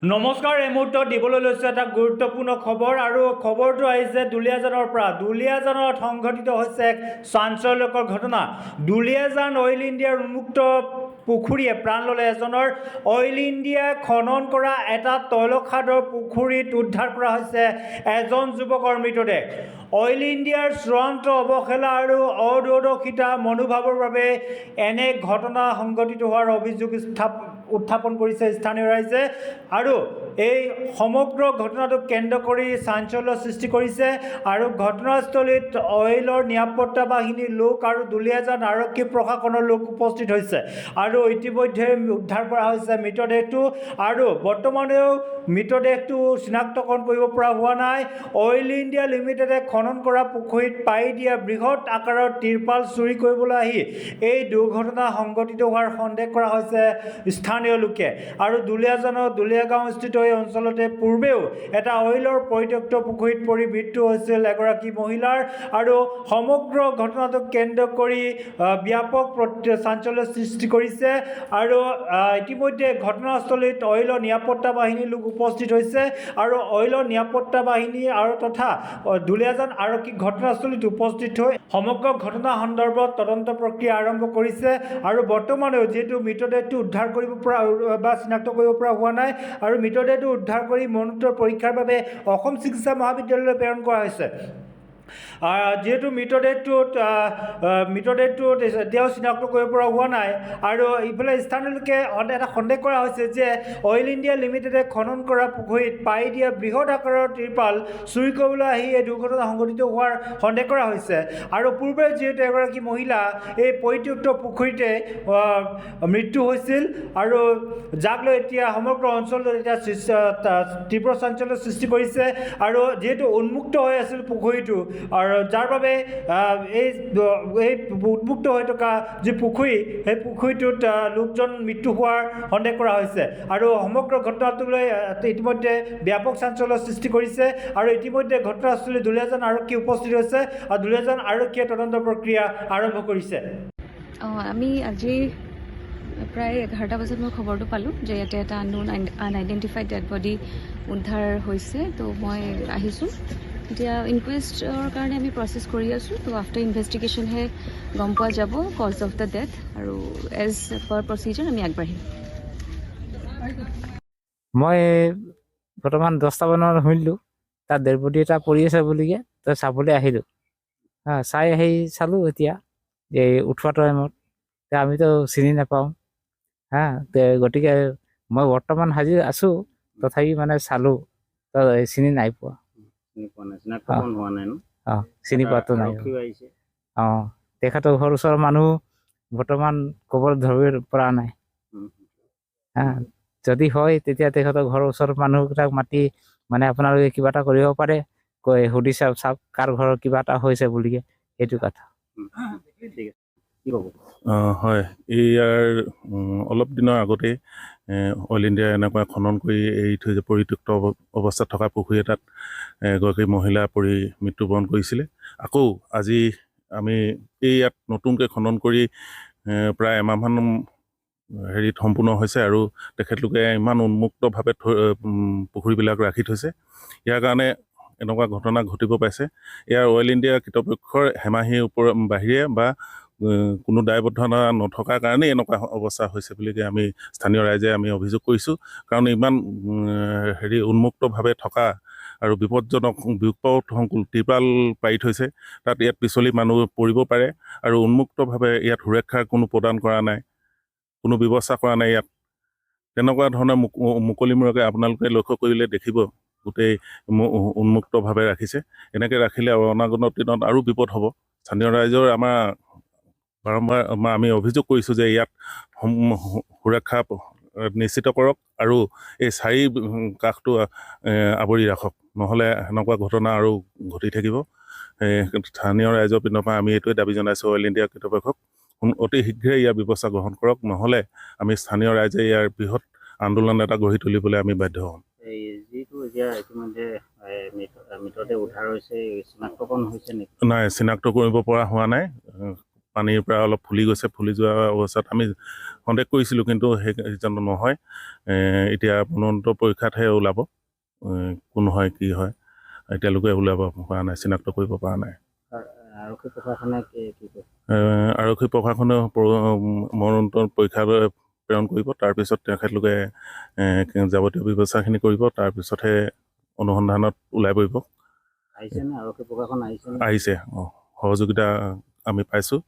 নমস্কাৰ। এই মুহূৰ্তত দিবলৈ লৈছে এটা গুৰুত্বপূৰ্ণ খবৰ আৰু খবৰটো আহিছে দুলীয়াজানৰ পৰা। দুলীয়াজানত সংঘটিত হৈছে এক চাঞ্চল্যকৰ ঘটনা। দুলীয়াজান অইল ইণ্ডিয়াৰ উন্মুক্ত পুখুৰীয়ে প্ৰাণ ল'লে এজনৰ। অইল ইণ্ডিয়াই খনন কৰা এটা তৈলখাদৰ পুখুৰীত উদ্ধাৰ কৰা হৈছে এজন যুৱকৰ মৃতদেহ। অইল ইণ্ডিয়াৰ চূড়ান্ত অৱহেলা আৰু অদূৰদৰ্শিতা মনোভাৱৰ বাবে এনে ঘটনা সংঘটিত হোৱাৰ অভিযোগ উত্থাপন কৰিছে স্থানীয় ৰাইজে আৰু এই সমগ্ৰ ঘটনাটোক কেন্দ্ৰ কৰি চাঞ্চল্য সৃষ্টি কৰিছে। আৰু ঘটনাস্থলীত অইলৰ নিৰাপত্তা বাহিনীৰ লোক আৰু দুলীয়াজান আৰক্ষী প্ৰশাসনৰ লোক উপস্থিত হৈছে আৰু ইতিমধ্যে উদ্ধাৰ কৰা হৈছে মৃতদেহটো আৰু বৰ্তমানেও মৃতদেহটো চিনাক্তকৰণ কৰিব পৰা হোৱা নাই। অইল ইণ্ডিয়া লিমিটেডে খনন কৰা পুখুৰীত পাৰি দিয়া বৃহৎ আকাৰৰ তিৰপাল চুৰি কৰিবলৈ আহি এই দুৰ্ঘটনা সংঘটিত হোৱাৰ সন্দেহ কৰা হৈছে স্থানীয় লোকে। আৰু দুলীয়াজানৰ দুলীয়াগাঁও স্থিত এই অঞ্চলতে পূৰ্বেও এটা অইলৰ পৰিত্যক্ত পুখুৰীত পৰি মৃত্যু হৈছিল এগৰাকী মহিলাৰ আৰু সমগ্ৰ ঘটনাটোক কেন্দ্ৰ কৰি ব্যাপক চাঞ্চল্য সৃষ্টি কৰিছে। আৰু ইতিমধ্যে ঘটনাস্থলীত অইলৰ নিৰাপত্তা বাহিনীৰ লোক উপস্থিত হৈছে আৰু অইলৰ নিৰাপত্তা বাহিনী আৰু তথা দুলীয়াজান আৰক্ষী ঘটনাস্থলীত উপস্থিত হৈ সমগ্ৰ ঘটনা সন্দৰ্ভত তদন্ত প্ৰক্ৰিয়া আৰম্ভ কৰিছে। আৰু বৰ্তমানেও যিহেতু মৃতদেহটো উদ্ধাৰ কৰিব পৰা বা চিনাক্ত কৰিব পৰা হোৱা নাই আৰু মৃতদেহটো উদ্ধাৰ কৰি মৰণোত্তৰ পৰীক্ষাৰ বাবে অসম চিকিৎসা মহাবিদ্যালয়লৈ প্ৰেৰণ কৰা হৈছে। যেহেতু মৃতদেহটোত এতিয়াও চিনাক্ত কৰিব পৰা হোৱা নাই আৰু ইফালে স্থানীয় লোকে এটা সন্দেহ কৰা হৈছে যে অইল ইণ্ডিয়া লিমিটেডে খনন কৰা পুখুৰীত পাৰি দিয়া বৃহৎ আকাৰৰ তিৰপাল চুৰি কৰিবলৈ আহি এই দুৰ্ঘটনা সংঘটিত হোৱাৰ সন্দেহ কৰা হৈছে। আৰু পূৰ্বে যিহেতু এগৰাকী মহিলা এই পৰিত্যক্ত পুখুৰীতে মৃত্যু হৈছিল আৰু যাক লৈ এতিয়া সমগ্ৰ অঞ্চলটোত এতিয়া তীব্ৰ চাঞ্চল্যৰ সৃষ্টি কৰিছে। আৰু যিহেতু উন্মুক্ত হৈ আছিল পুখুৰীটো আৰু যাৰ বাবে এই উন্মুক্ত হৈ থকা যি পুখুৰী সেই পুখুৰীটোত লোকজন মৃত্যু হোৱাৰ সন্দেহ কৰা হৈছে আৰু সমগ্ৰ ঘটনাটোক লৈ ইতিমধ্যে ব্যাপক চাঞ্চল্যৰ সৃষ্টি কৰিছে। আৰু ইতিমধ্যে ঘটনাস্থলীত দুলীয়াজান আৰক্ষী উপস্থিত হৈছে আৰু দুলীয়াজান আৰক্ষীয়ে তদন্ত প্ৰক্ৰিয়া আৰম্ভ কৰিছে। আমি আজি প্ৰায় 11টা বজাত মই খবৰটো পালোঁ যে ইয়াতে এটা আনআইডেণ্টিফাইড ডেড বডি উদ্ধাৰ হৈছে। তো মই আহিছোঁ এতিয়া ইনকুৱেষ্টৰ কাৰণে আমি প্ৰচেছ কৰি আছোঁ। তো আফটাৰ ইনভেষ্টিগেশ্যনহে গম পোৱা যাব কজ অফ দ্য ডেথ আৰু এজ পাৰ প্ৰচিজাৰ আমি আগবাঢ়িম। মই বৰ্তমান 10টা মানত শুনিলোঁ তাত ডেড বডি এটা পৰি আছে বুলিকে তই চাবলৈ আহিলোঁ। চাই আহি চালোঁ এতিয়া যে উঠোৱা টাইমত আমিতো চিনি নাপাওঁ গতিকে মই বৰ্তমান হাজিৰ আছোঁ তথাপি মানে চালোঁ চিনি নাই পোৱা। চিনি পোৱাটো নাই। তেখেতৰ ঘৰ ওচৰৰ মানুহ বৰ্তমান ক'বলৈ ধৰিব পৰা নাই। যদি হয় তেতিয়া তেখেতৰ ঘৰৰ ওচৰৰ মানুহকেইটাক মাতি মানে আপোনালোকে কিবা এটা কৰিব পাৰে কৈ সুধি চাওক কাৰ ঘৰৰ কিবা এটা হৈছে বুলিকে সেইটো কথা। হয়, ইয়াৰ অলপ দিনৰ আগতে অইল ইণ্ডিয়া এনেকুৱা খনন কৰি এৰি থৈ যে পৰিত্যক্ত অৱস্থাত থকা পুখুৰী এটাত এগৰাকী মহিলা পৰি মৃত্যুবৰণ কৰিছিলে। আকৌ আজি আমি ইয়াত নতুনকৈ খনন কৰি প্ৰায় এমাহমান হেৰিত সম্পূৰ্ণ হৈছে আৰু তেখেতলোকে ইমান উন্মুক্তভাৱে পুখুৰীবিলাক ৰাখি থৈছে। ইয়াৰ কাৰণে এনেকুৱা ঘটনা ঘটিব পাইছে। ইয়াৰ অইল ইণ্ডিয়া কৰ্তৃপক্ষৰ হেমাহিৰ বাহিৰে বা কোনো দায়বদ্ধতা নথকাৰ কাৰণেই এনেকুৱা অৱস্থা হৈছে বুলিকে আমি স্থানীয় ৰাইজে আমি অভিযোগ কৰিছোঁ। কাৰণ ইমান উন্মুক্তভাৱে থকা আৰু বিপদজনক বিপদসংকুল ত্ৰিপাল পাৰি থৈছে তাত ইয়াত পিছলি মানুহ পৰিব পাৰে আৰু উন্মুক্তভাৱে ইয়াত সুৰক্ষাৰ কোনো প্ৰদান কৰা নাই, কোনো ব্যৱস্থা কৰা নাই। ইয়াত তেনেকুৱা ধৰণে মুকলিমূৰকৈ আপোনালোকে লক্ষ্য কৰিলে দেখিব গোটেই উন্মুক্তভাৱে ৰাখিছে। এনেকৈ ৰাখিলে অনাগত দিনত আৰু বিপদ হ'ব। স্থানীয় ৰাইজৰ বাৰম্বাৰ আমি অভিযোগ কৰিছোঁ যে ইয়াত সুৰক্ষা নিশ্চিত কৰক আৰু এই চাৰি কাষটো আৱৰি ৰাখক, নহ'লে এনেকুৱা ঘটনা আৰু ঘটি থাকিব। স্থানীয় ৰাইজৰ পিনৰ পৰা আমি এইটোৱে দাবী জনাইছোঁ অইল ইণ্ডিয়া কৰ্তৃপক্ষক অতি শীঘ্ৰে ইয়াৰ ব্যৱস্থা গ্ৰহণ কৰক, নহ'লে আমি স্থানীয় ৰাইজে ইয়াৰ বৃহৎ আন্দোলন এটা গঢ়ি তুলিবলৈ আমি বাধ্য হ'ম। যিটো এতিয়া ইতিমধ্যে মৃতদেহ উদ্ধাৰ হৈছে চিনাক্তকৰণ হৈছে নেকি? নাই, চিনাক্ত কৰিব পৰা হোৱা নাই। পানীৰ পৰা অলপ ফুলি গৈছে। ফুলি যোৱা অৱস্থাত আমি সন্দেহ কৰিছিলোঁ, কিন্তু সেইজন নহয়। এতিয়া মৰণোত্তৰ পৰীক্ষাতহে ওলাব কোন হয় কি হয়, এতিয়ালৈকে ওলাব পৰা নাই, চিনাক্ত কৰিব পৰা নাই। আৰক্ষী প্ৰশাসনে কি কৈছে? আৰক্ষী প্ৰশাসনে মৰণোত্তৰ পৰীক্ষালৈ প্ৰেৰণ কৰিব, তাৰপিছত তেখেতলোকে যাৱতীয় ব্যৱস্থাখিনি কৰিব, তাৰপিছতহে অনুসন্ধানত ওলাই পৰিব। আহিছেনে আৰক্ষী প্ৰশাসন আহিছেনে? আহিছে, সহযোগিতা আমি পাইছোঁ।